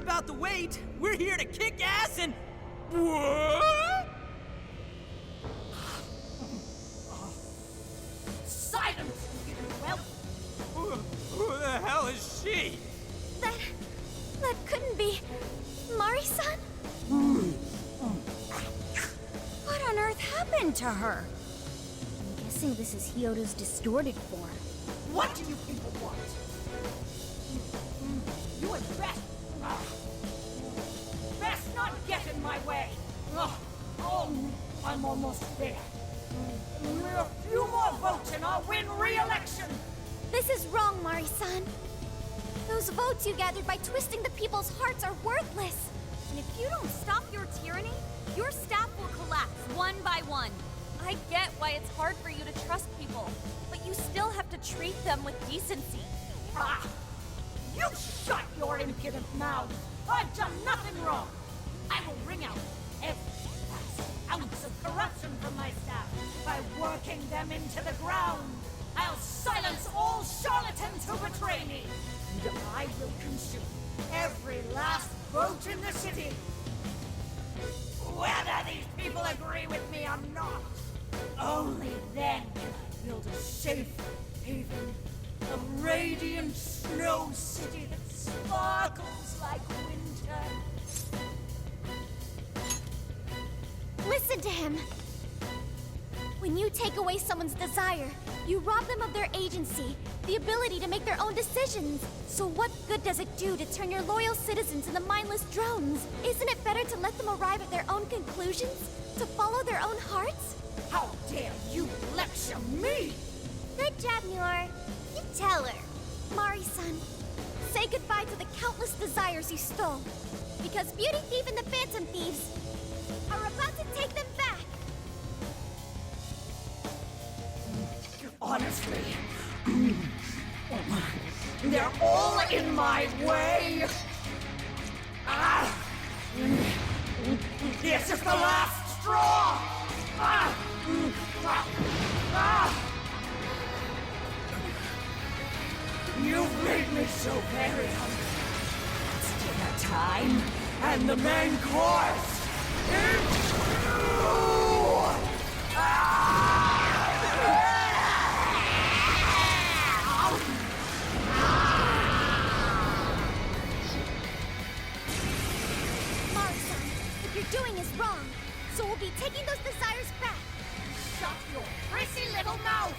about the wait. We're here to kick ass and... What? Silence, you whelp! Who the hell is she? That couldn't be... Mari-san? What on earth happened to her? I'm guessing this is Hyodo's distorted form. What do you people want? You had best not get in my way. Oh, I'm almost there. A few more votes and I'll win re-election. This is wrong, Mari-san. Those votes you gathered by twisting the people's hearts are worthless. And if you don't stop your tyranny, your staff will collapse one by one. I get why it's hard for you to trust people, but you still have to treat them with decency. Ah! You shut your impudent mouth! I've done nothing wrong! I will wring out every last ounce of corruption from my staff by working them into the ground! I'll silence all charlatans who betray me! And I will consume every last vote in the city! Whether these people agree with me or not! Only then can I build a safe haven, a radiant snow city that sparkles like winter. Listen to him. When you take away someone's desire, you rob them of their agency, the ability to make their own decisions. So what good does it do to turn your loyal citizens into mindless drones? Isn't it better to let them arrive at their own conclusions? To follow their own hearts? How dare you lecture me! Good job, Muir. You tell her. Mari-san, say goodbye to the countless desires you stole. Because Beauty Thief and the Phantom Thieves are about to take them back. Honestly, they're all in my way. Ah! This is the last straw. Ah! Ah! You've made me so very hungry. It's dinner time, and the main course is you! Mari-san, what you're doing is wrong. So we'll be taking those desires back. Shut your prissy little mouth!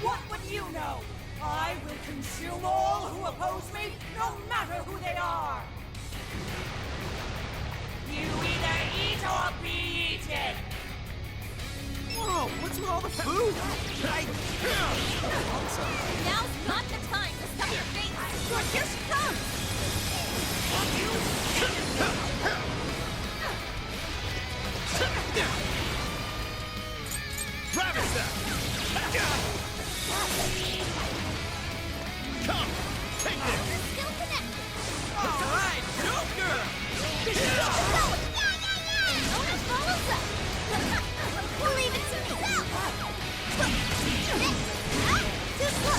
What would you know? I will consume all who oppose me, no matter who they are! You either eat or be eaten! Whoa, what's with all the food? Now's not the time to stuff your face. Look, here she comes! Travis that! Come! Take this! Still connected. All right, Joker! Nona follows up. We'll leave it to me. Too slow.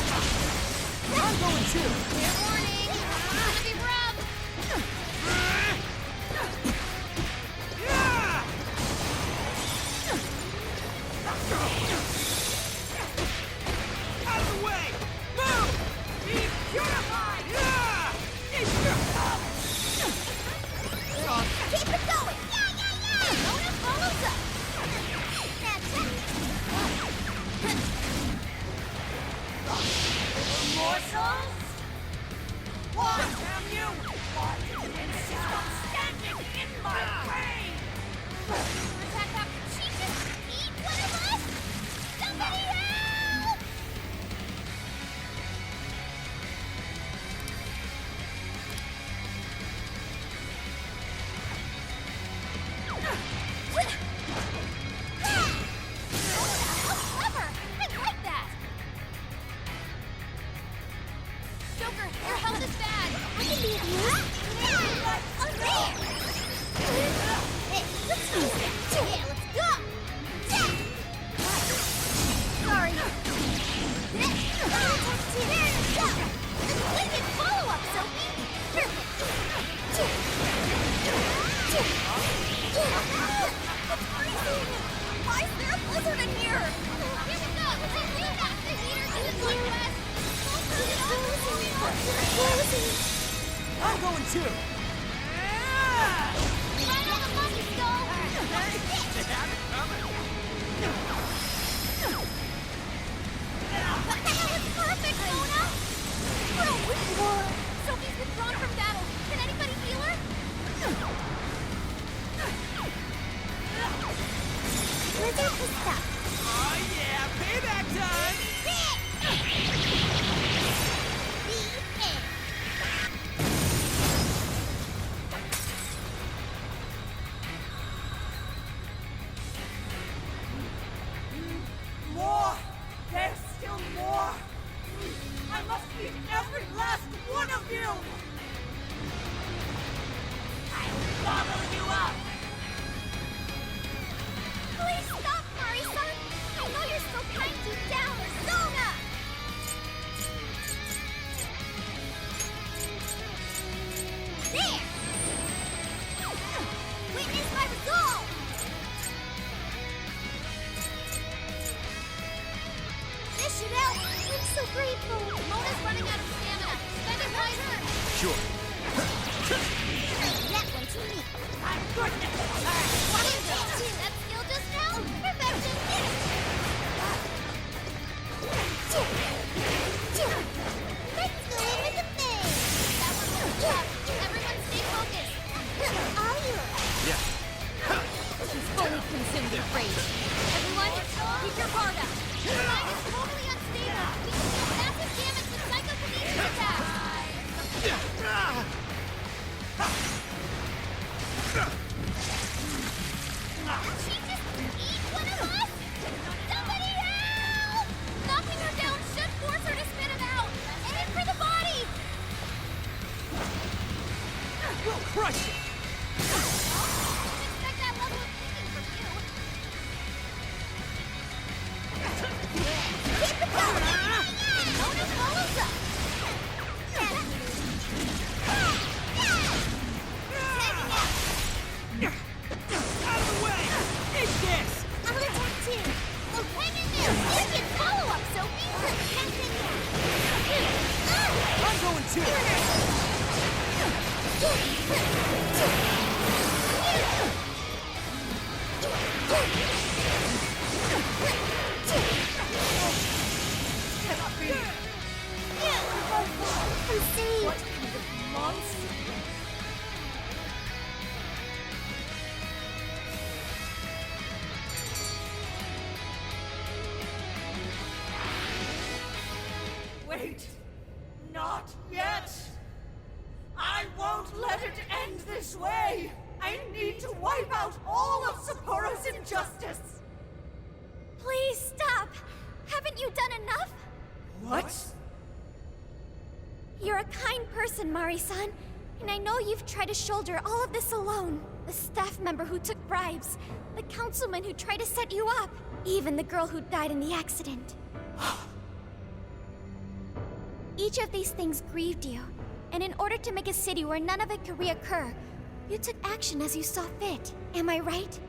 I'm going too. Fair warning. Gonna be rough. Yeah! Out of the way! Move! Be purified! Yeah! Keep it going. Nona follows up. That's it. Morsels? Why, damn you! Why did you insist on standing in my way? Attack Dr. Chiefus. Eat one of us. Somebody help! Clever! I like that! Joker, your health is bad! I can be of use! Oh, there! Hey, let's use that! Yeah, let's go! Sorry. There you go! Wicked follow-up, Sophie! Perfect! blizzard in here! Here we go! The heater to the northwest! I'm going too. Right on the money, Skull! They have it coming. What the hell is perfect, Mona? Whoa! Sophie's withdrawn from battle. Can anybody heal her? Blizzard is stuck. Oh yeah, payback time. More! There's still more! I must eat every last one of you! I'll gobble you up! Please stop, Mari-san! I know you're so kind deep down, Zona! There! Witness my resolve! This should help! I'm so grateful! Mona's running out of stamina. Spend it wisely. Sure. That one to me! My goodness! What is that skill just now? Perfection! Let's go with the thing! That one was tough. Everyone stay focused. Are you? Yeah. She's fully consumed with rage. Everyone, keep your guard up. Your mind is totally unstable. We can deal massive damage with psychokinesis attacks. Did she just eat one of us? Somebody help! Knocking her down should force her to spit it out. Aim for the body. We'll crush it. Didn't expect that level of thinking from you. Keep it going! Mona follows up. Out of the way. Take this. I'll attack too! Oh, hang in there! Wicked follow-up, Sophie! I'm going too. I'm saved! What kind of monster? Wait! Not yet! I won't let it end this way! I need to wipe out all of Sapporo's injustice! Please stop! Haven't you done enough? What? You're a kind person, Mari-san. And I know you've tried to shoulder all of this alone. The staff member who took bribes, the councilman who tried to set you up, even the girl who died in the accident. Each of these things grieved you, and in order to make a city where none of it could reoccur, you took action as you saw fit. Am I right?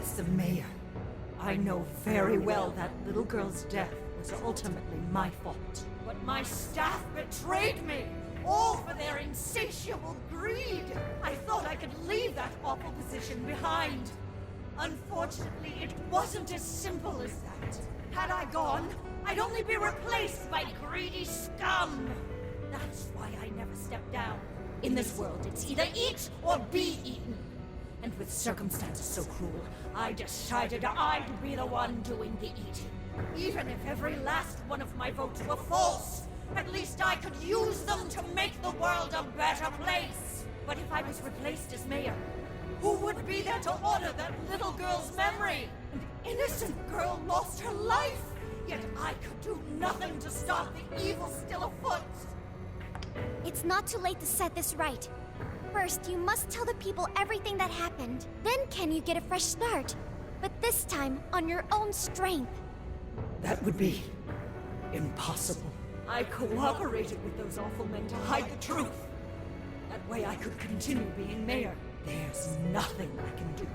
As the mayor, I know very well that little girl's death was ultimately my fault. But my staff betrayed me, all for their insatiable greed. I thought I could leave that awful position behind. Unfortunately, it wasn't as simple as that. Had I gone, I'd only be replaced by greedy scum. That's why I never stepped down. In this world, it's either eat or be eaten. And with circumstances so cruel, I decided I'd be the one doing the eating. Even if every last one of my votes were false, at least I could use them to make the world a better place. But if I was replaced as mayor, who would be there to honor that little girl's memory? An innocent girl lost her life, yet I could do nothing to stop the evil still afoot. It's not too late to set this right. First, you must tell the people everything that happened. Then can you get a fresh start? But this time, on your own strength. That would be impossible. I cooperated with those awful men to hide the truth. That way I could continue being mayor. There's nothing I can do.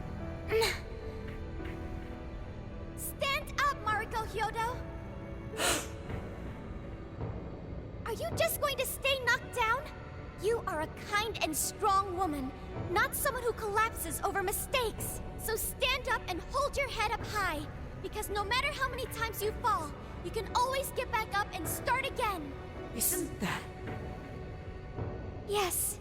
Are you just going to stay knocked down? You are a kind and strong woman, not someone who collapses over mistakes. So stand up and hold your head up high, because no matter how many times you fall, you can always get back up and start again. Isn't that... Yes.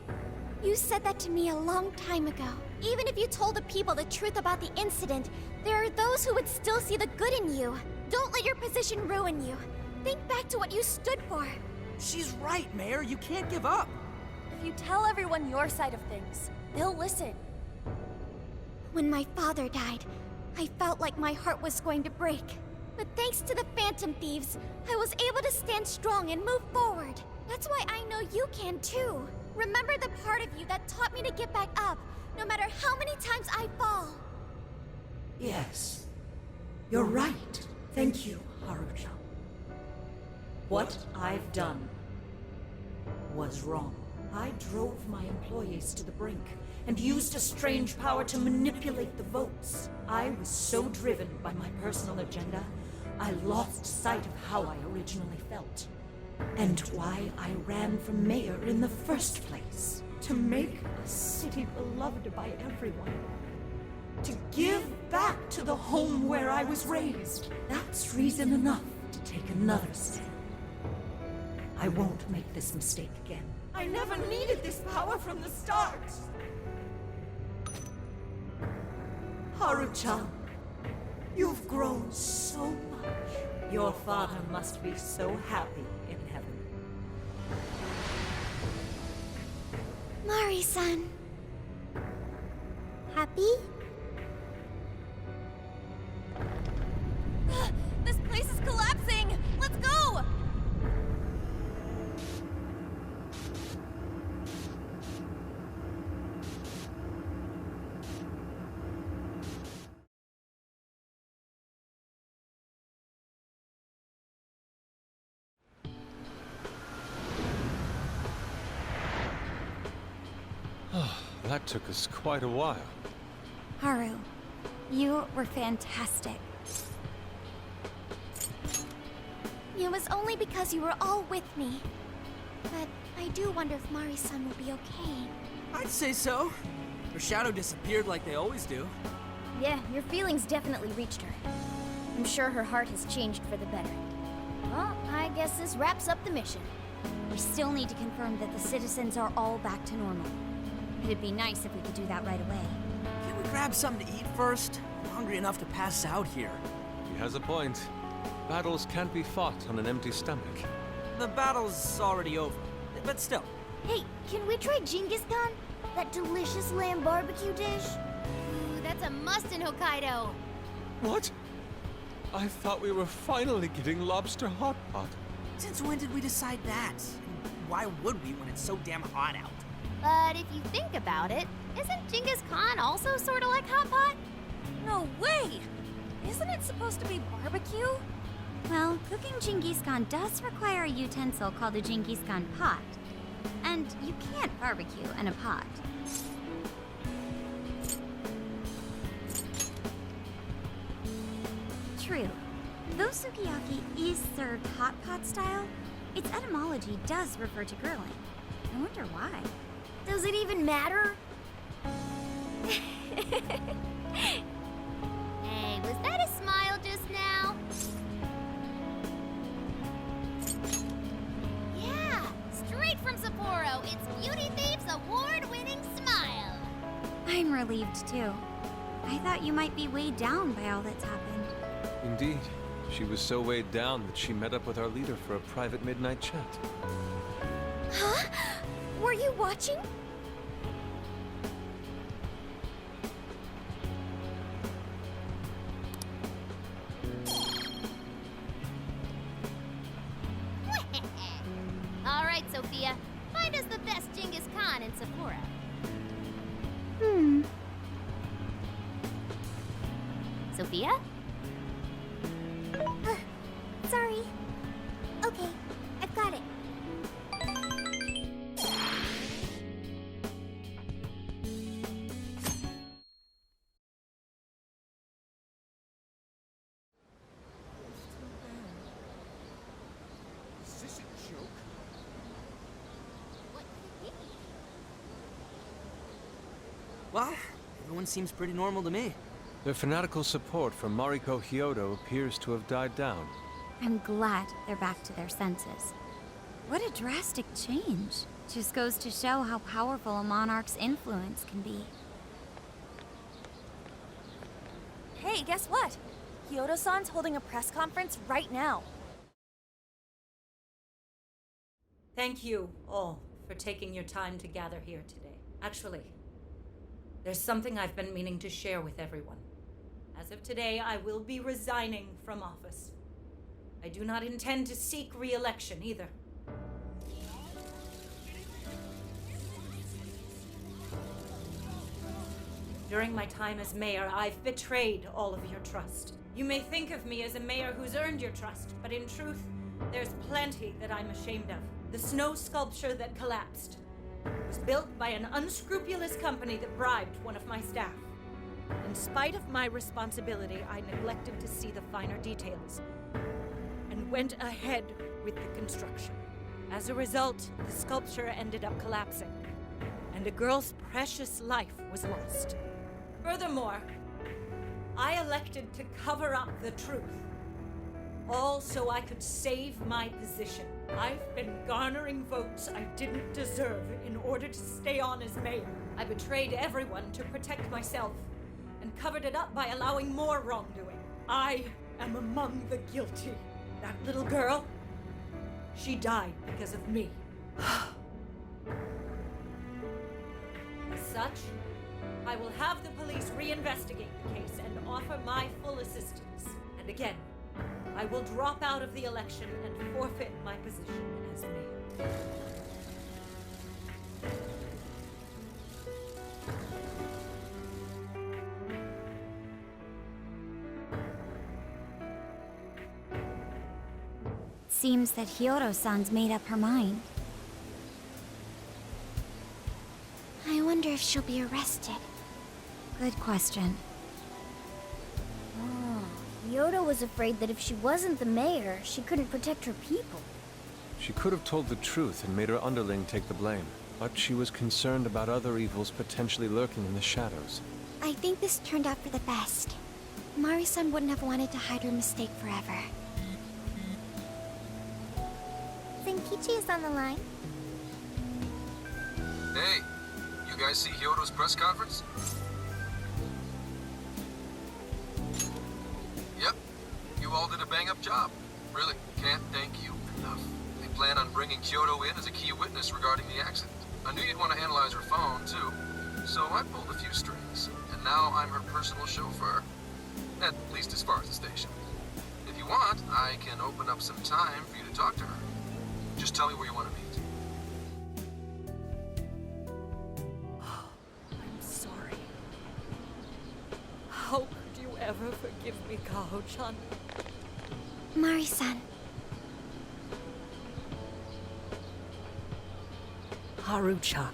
You said that to me a long time ago. Even if you told the people the truth about the incident, there are those who would still see the good in you. Don't let your position ruin you. Think back to what you stood for. She's right, Mayor. You can't give up. If you tell everyone your side of things, they'll listen. When my father died, I felt like my heart was going to break. But thanks to the Phantom Thieves, I was able to stand strong and move forward. That's why I know you can too. Remember the part of you that taught me to get back up, no matter how many times I fall. Yes. You're right. Thank you, Haruka. What I've done was wrong. I drove my employees to the brink and used a strange power to manipulate the votes. I was so driven by my personal agenda, I lost sight of how I originally felt. And why I ran for mayor in the first place. To make a city beloved by everyone. To give back to the home where I was raised. That's reason enough to take another step. I won't make this mistake again. I never needed this power from the start. Haru-chan, you've grown so much. Your father must be so happy in heaven. Mari-san. Happy? This place is collapsing! Let's go! That took us quite a while. Haru, you were fantastic. It was only because you were all with me. But I do wonder if Mari-san will be okay. I'd say so. Her shadow disappeared like they always do. Yeah, your feelings definitely reached her. I'm sure her heart has changed for the better. Well, I guess this wraps up the mission. We still need to confirm that the citizens are all back to normal. It'd be nice if we could do that right away. Can we grab something to eat first? I'm hungry enough to pass out here. He has a point. Battles can't be fought on an empty stomach. The battle's already over, but still. Hey, can we try Genghis Khan? That delicious lamb barbecue dish? Ooh, that's a must in Hokkaido. What? I thought we were finally getting lobster hot pot. Since when did we decide that? And why would we when it's so damn hot out? But if you think about it, isn't Genghis Khan also sort of like hot pot? No way! Isn't it supposed to be barbecue? Well, cooking Genghis Khan does require a utensil called a Genghis Khan pot. And you can't barbecue in a pot. True. Though sukiyaki is served hot pot style, its etymology does refer to grilling. I wonder why. Does it even matter? Hey, was that a smile just now? Yeah, straight from Sapporo, it's Beauty Thief's award-winning smile. I'm relieved too. I thought you might be weighed down by all that's happened. Indeed. She was so weighed down that she met up with our leader for a private midnight chat. Huh? Were you watching? All right, Sophia, find us the best Genghis Khan in Sapporo. Sophia? Sorry. Okay, I've got it. Well, everyone seems pretty normal to me. Their fanatical support for Mariko Hyodo appears to have died down. I'm glad they're back to their senses. What a drastic change. Just goes to show how powerful a monarch's influence can be. Hey, guess what? Hyodo-san's holding a press conference right now. Thank you all for taking your time to gather here today. Actually, there's something I've been meaning to share with everyone. As of today, I will be resigning from office. I do not intend to seek re-election either. During my time as mayor, I've betrayed all of your trust. You may think of me as a mayor who's earned your trust, but in truth, there's plenty that I'm ashamed of. The snow sculpture that collapsed was built by an unscrupulous company that bribed one of my staff. In spite of my responsibility, I neglected to see the finer details and went ahead with the construction. As a result, the sculpture ended up collapsing, and a girl's precious life was lost. Furthermore, I elected to cover up the truth, all so I could save my position. I've been garnering votes I didn't deserve in order to stay on as mayor. I betrayed everyone to protect myself and covered it up by allowing more wrongdoing. I am among the guilty. That little girl, she died because of me. As such, I will have the police reinvestigate the case and offer my full assistance. And again, I will drop out of the election and forfeit my position as mayor. Seems that Hyodo-san's made up her mind. I wonder if she'll be arrested. Good question. Hyodo was afraid that if she wasn't the mayor, she couldn't protect her people. She could have told the truth and made her underling take the blame, but she was concerned about other evils potentially lurking in the shadows. I think this turned out for the best. Mari-san wouldn't have wanted to hide her mistake forever. Zenkichi is on the line. Hey, you guys see Hyodo's press conference? Yep, you all did a bang-up job. Really, can't thank you enough. They plan on bringing Hyodo in as a key witness regarding the accident. I knew you'd want to analyze her phone, too, so I pulled a few strings. And now I'm her personal chauffeur. At least as far as the station. If you want, I can open up some time for you to talk to her. Just tell me where you want to meet. I'm sorry. How could you ever forgive me, Kaho-chan? Mari-san. Haru-chan.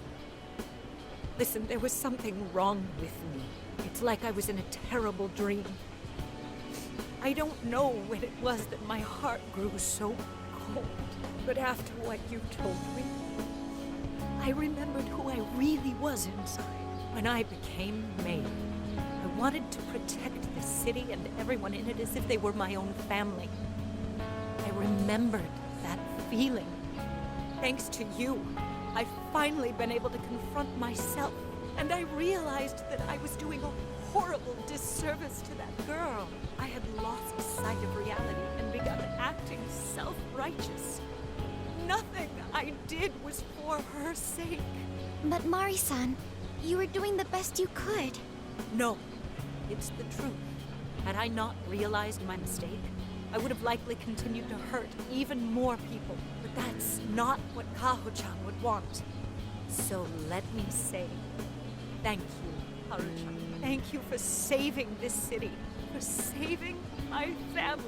Listen, there was something wrong with me. It's like I was in a terrible dream. I don't know when it was that my heart grew so cold, but after what you told me, I remembered who I really was inside. When I became mayor, I wanted to protect the city and everyone in it as if they were my own family. I remembered that feeling. Thanks to you, I've finally been able to confront myself, and I realized that I was doing a horrible disservice to that girl. I had lost sight of reality and begun acting self-righteous. Nothing I did was for her sake. But Mari-san, you were doing the best you could. No, it's the truth. Had I not realized my mistake, I would have likely continued to hurt even more people. But that's not what Kaho-chan would want. So let me say, thank you, Haru-chan. Thank you for saving this city, for saving my family.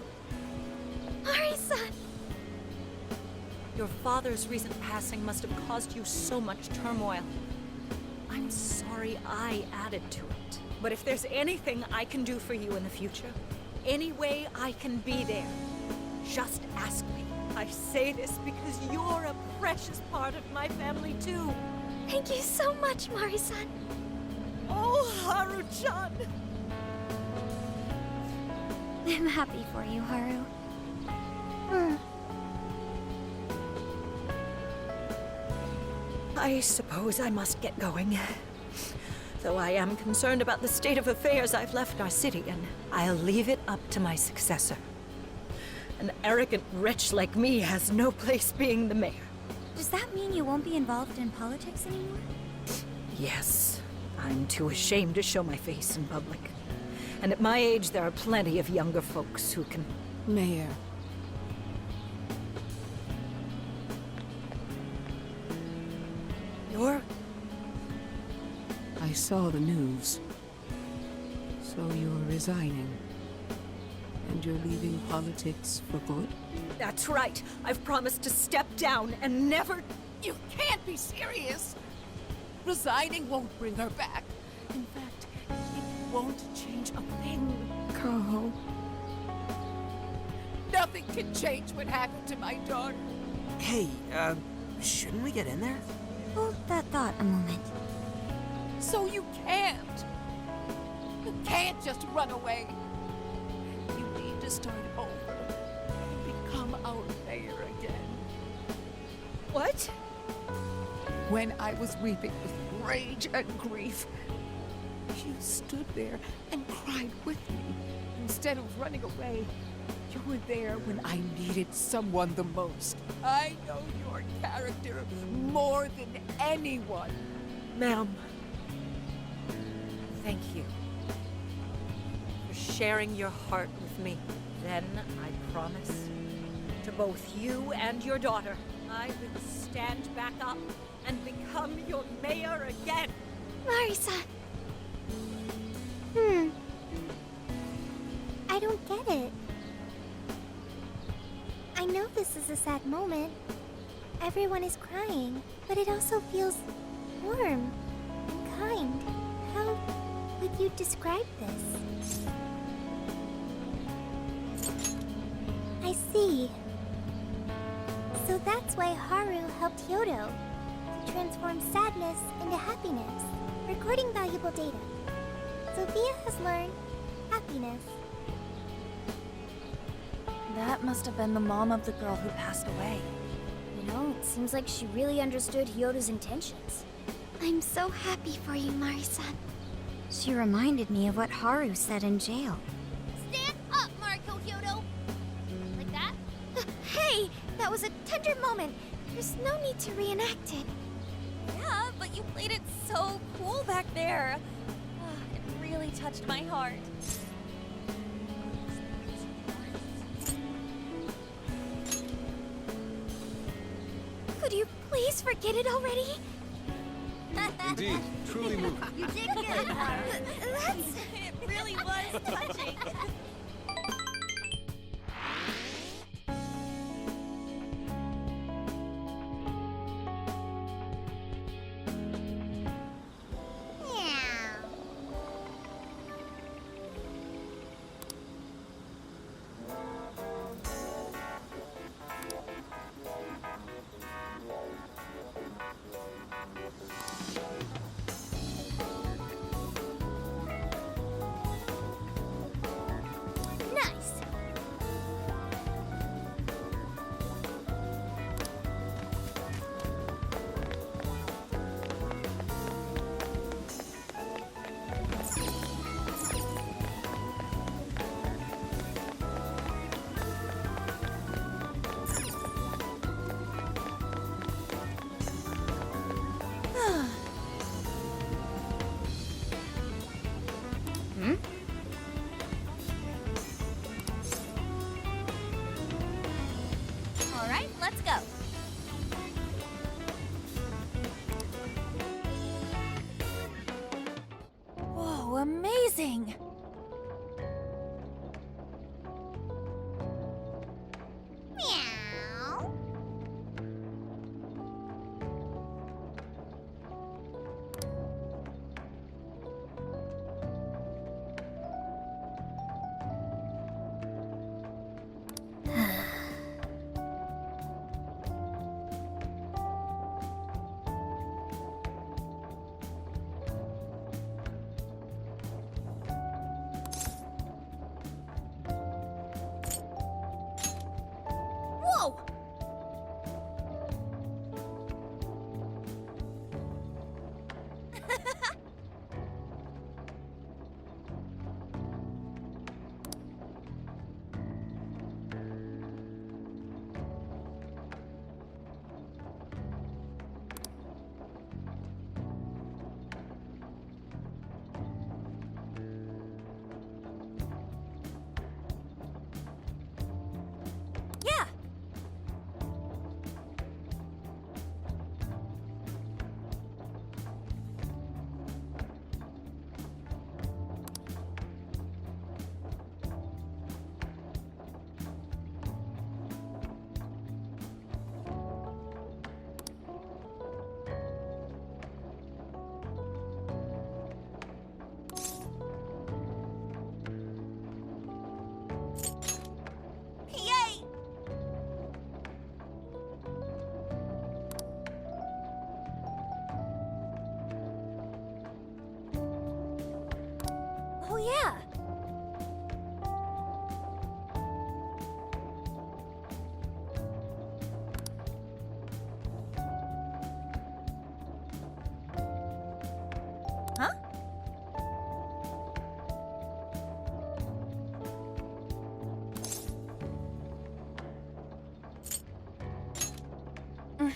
Mari-san! Your father's recent passing must have caused you so much turmoil. I'm sorry I added to it. But if there's anything I can do for you in the future, any way I can be there, just ask me. I say this because you're a precious part of my family too. Thank you so much, Mari-san. Oh! Oh, Haru-chan! I'm happy for you, Haru. I suppose I must get going. Though I am concerned about the state of affairs, I've left our city, and I'll leave it up to my successor. An arrogant wretch like me has no place being the mayor. Does that mean you won't be involved in politics anymore? Yes, I'm too ashamed to show my face in public. And at my age, there are plenty of younger folks who can... Mayor. You're... I saw the news. So you're resigning. And you're leaving politics for good? That's right. I've promised to step down and never... You can't be serious! Resigning won't bring her back. In fact, it won't change a thing. Kaho. Nothing can change what happened to my daughter. Hey, shouldn't we get in there? Hold that thought a moment. So you can't. You can't just run away. You need to start over and become our mayor again. What? When I was weeping with rage and grief, you stood there and cried with me. Instead of running away, you were there when I needed someone the most. I know your character more than anyone. Ma'am, thank you for sharing your heart with me. Then I promise to both you and your daughter, I will stand back up and become your mayor again. Marisa. I don't get it. I know this is a sad moment. Everyone is crying, but it also feels warm and kind. How would you describe this? I see. So that's why Haru helped Hyodo to transform sadness into happiness, recording valuable data. Sophia has learned happiness. That must have been the mom of the girl who passed away. You know, it seems like she really understood Hyodo's intentions. I'm so happy for you, Mari-san. She reminded me of what Haru said in jail. Stand up, Mariko Hyodo! Like that? Hey! That was a tender moment. There's no need to reenact it. Yeah, but you played it so cool back there. It really touched my heart. Could you please forget it already? Indeed, truly moving. You did good, Haru. That's... It really was touching. Nice. All right, let's go. Whoa, amazing! Meow.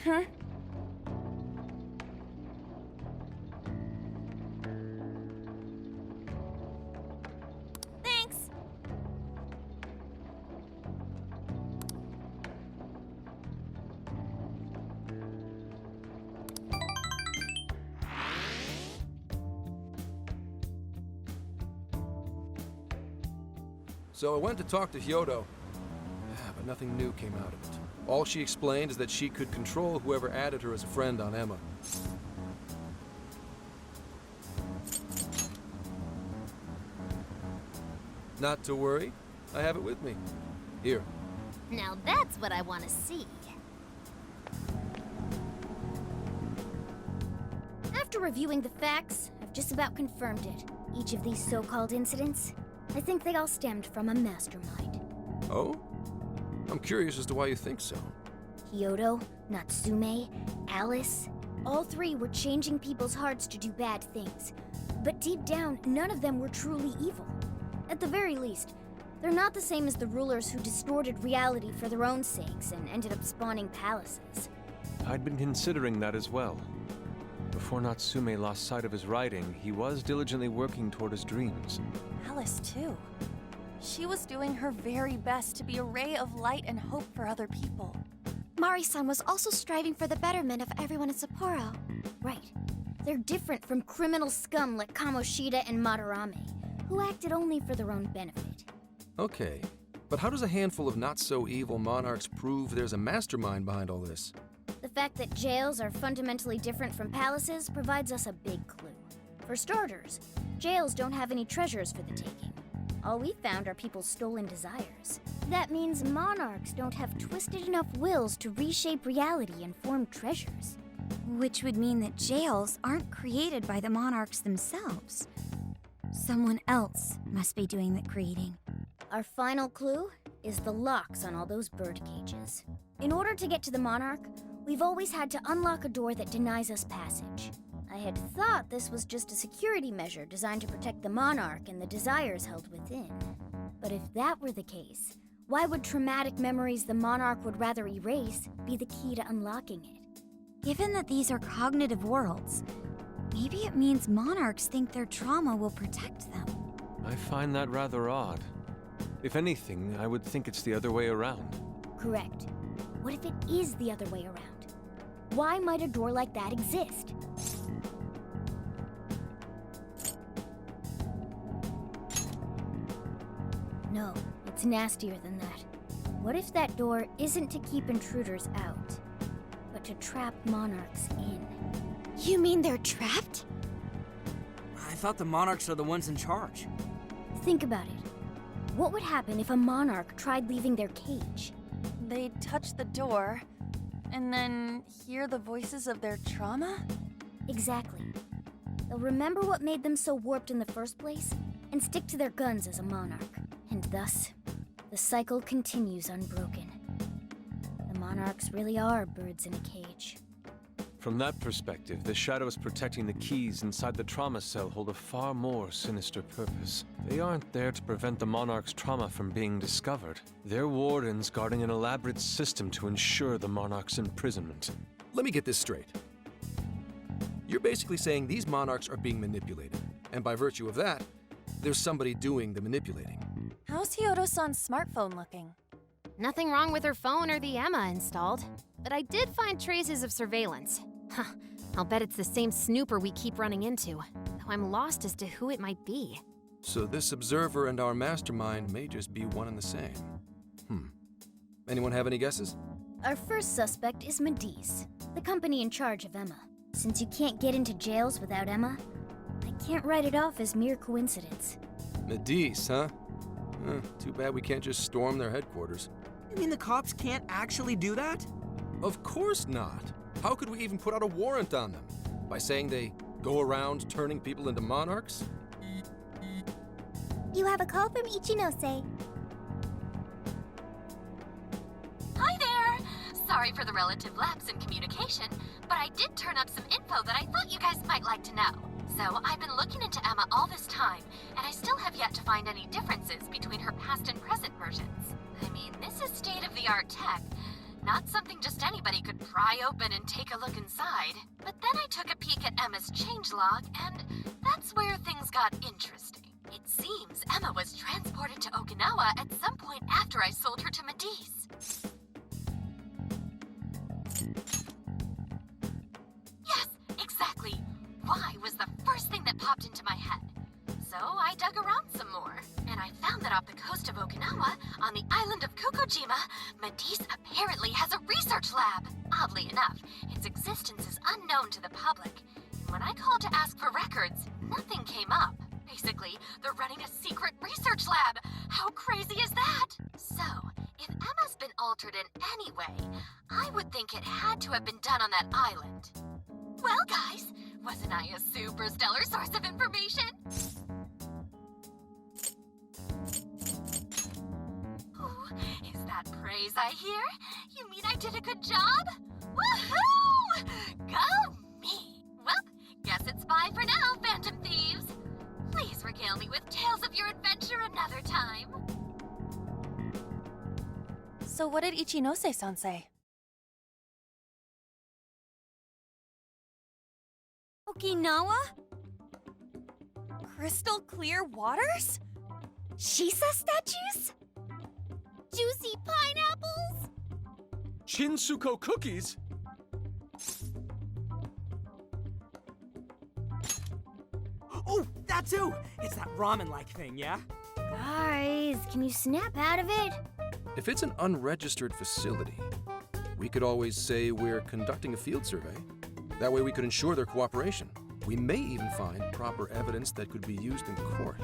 Mm-hmm. Thanks. So I went to talk to Hyodo, but nothing new came out of it. All she explained is that she could control whoever added her as a friend on Emma. Not to worry, I have it with me. Here. Now that's what I want to see. After reviewing the facts, I've just about confirmed it. Each of these so-called incidents, I think they all stemmed from a mastermind. Oh? I'm curious as to why you think so. Hyodo, Natsume, Alice, all three were changing people's hearts to do bad things. But deep down, none of them were truly evil. At the very least, they're not the same as the rulers who distorted reality for their own sakes and ended up spawning palaces. I'd been considering that as well. Before Natsume lost sight of his writing, he was diligently working toward his dreams. Alice, too. She was doing her very best to be a ray of light and hope for other people. Mari-san was also striving for the betterment of everyone in Sapporo. Right. They're different from criminal scum like Kamoshida and Madarame, who acted only for their own benefit. Okay, but how does a handful of not-so-evil monarchs prove there's a mastermind behind all this? The fact that jails are fundamentally different from palaces provides us a big clue. For starters, jails don't have any treasures for the taking. All we found are people's stolen desires. That means monarchs don't have twisted enough wills to reshape reality and form treasures. Which would mean that jails aren't created by the monarchs themselves. Someone else must be doing the creating. Our final clue is the locks on all those bird cages. In order to get to the monarch, we've always had to unlock a door that denies us passage. I had thought this was just a security measure designed to protect the monarch and the desires held within. But if that were the case, why would traumatic memories the monarch would rather erase be the key to unlocking it? Given that these are cognitive worlds, maybe it means monarchs think their trauma will protect them. I find that rather odd. If anything, I would think it's the other way around. Correct. What if it is the other way around? Why might a door like that exist? No, it's nastier than that. What if that door isn't to keep intruders out, but to trap monarchs in? You mean they're trapped? I thought the monarchs are the ones in charge. Think about it. What would happen if a monarch tried leaving their cage? They'd touch the door, and then hear the voices of their trauma? Exactly. They'll remember what made them so warped in the first place, and stick to their guns as a monarch. And thus, the cycle continues unbroken. The monarchs really are birds in a cage. From that perspective, the shadows protecting the keys inside the trauma cell hold a far more sinister purpose. They aren't there to prevent the monarch's trauma from being discovered. They're wardens guarding an elaborate system to ensure the monarch's imprisonment. Let me get this straight. You're basically saying these monarchs are being manipulated, and by virtue of that, there's somebody doing the manipulating. How's Hyodo-san's smartphone looking? Nothing wrong with her phone or the Emma installed, but I did find traces of surveillance. Huh, I'll bet it's the same snooper we keep running into, though I'm lost as to who it might be. So this observer and our mastermind may just be one and the same. Anyone have any guesses? Our first suspect is Medice, the company in charge of Emma. Since you can't get into jails without Emma, I can't write it off as mere coincidence. Medice, huh? Too bad we can't just storm their headquarters. You mean the cops can't actually do that? Of course not. How could we even put out a warrant on them? By saying they go around turning people into monarchs? You have a call from Ichinose. Hi there! Sorry for the relative lapse in communication, but I did turn up some info that I thought you guys might like to know. So I've been looking into Emma all this time, and I still have yet to find any differences between her past and present versions. I mean, this is state-of-the-art tech. Not something just anybody could pry open and take a look inside. But then I took a peek at Emma's changelog, and that's where things got interesting. It seems Emma was transported to Okinawa at some point after I sold her to Medice. Yes, exactly. Why was the first thing that popped into my head. So I dug around some more, and I found that off the coast of Okinawa, on the island of Kokojima, Medice apparently has a research lab. Oddly enough, its existence is unknown to the public. And when I called to ask for records, nothing came up. Basically, they're running a secret research lab. How crazy is that? So, if Emma's been altered in any way, I would think it had to have been done on that island. Well, guys, wasn't I a super stellar source of information? Ooh, is that praise I hear? You mean I did a good job? Woohoo! Go me! Well, guess it's bye for now, Phantom Thieves. Please regale me with tales of your adventure another time. So what did Ichinose-san say? Okinawa? Crystal clear waters? Shisa statues? Juicy pineapples? Shinsuko cookies? Oh, that too! It's that ramen-like thing, yeah? Guys, can you snap out of it? If it's an unregistered facility, we could always say we're conducting a field survey. That way we could ensure their cooperation. We may even find proper evidence that could be used in court.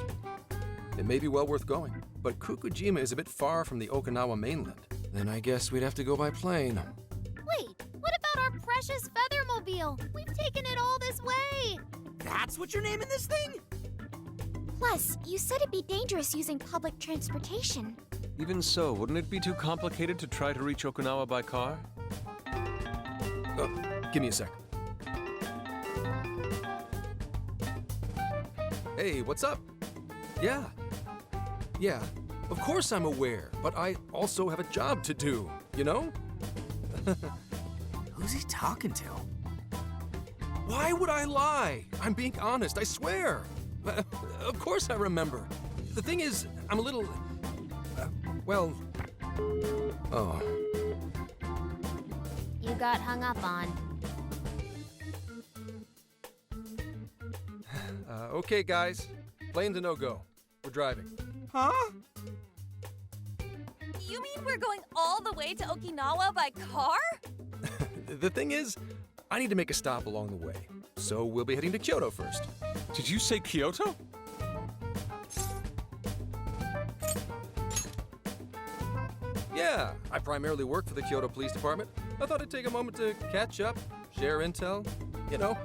It may be well worth going, but Kokojima is a bit far from the Okinawa mainland. Then I guess we'd have to go by plane. Wait, what about our precious Feathermobile? We've taken it all this way! That's what you're naming this thing? Plus, you said it'd be dangerous using public transportation. Even so, wouldn't it be too complicated to try to reach Okinawa by car? Give me a sec. Hey, what's up? Yeah, of course I'm aware, but I also have a job to do, you know? Who's he talking to? Why would I lie? I'm being honest, I swear. Of course I remember. The thing is, I'm a little... Oh. You got hung up on. Okay, guys. Plane's a no-go. We're driving. Huh? You mean we're going all the way to Okinawa by car? The thing is, I need to make a stop along the way. So we'll be heading to Kyoto first. Did you say Kyoto? Yeah, I primarily work for the Kyoto Police Department. I thought I'd take a moment to catch up, share intel, you know,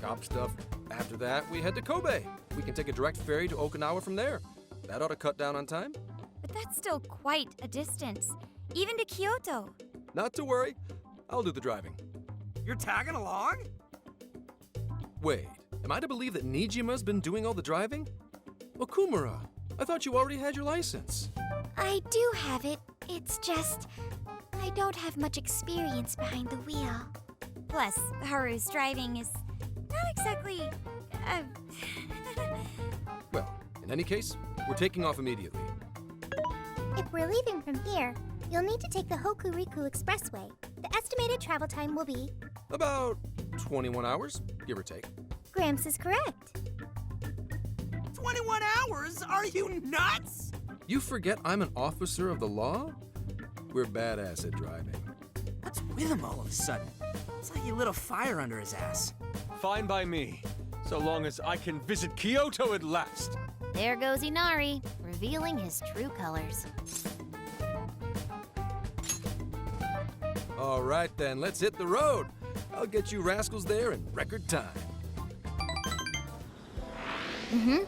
cop stuff. After that, we head to Kobe. We can take a direct ferry to Okinawa from there. That ought to cut down on time. But that's still quite a distance, even to Kyoto. Not to worry, I'll do the driving. You're tagging along? Wait, am I to believe that Nijima's been doing all the driving? Okumura, I thought you already had your license. I do have it. It's just... I don't have much experience behind the wheel. Plus, Haru's driving is not exactly... Well, in any case, we're taking off immediately. If we're leaving from here, you'll need to take the Hokuriku Expressway. The estimated travel time will be... About 21 hours, give or take. Gramps is correct. 21 hours? Are you nuts? You forget I'm an officer of the law? We're badass at driving. What's with him all of a sudden? It's like you lit a fire under his ass. Fine by me, so long as I can visit Kyoto at last. There goes Inari, revealing his true colors. All right then, let's hit the road. I'll get you rascals there in record time. Mm-hmm.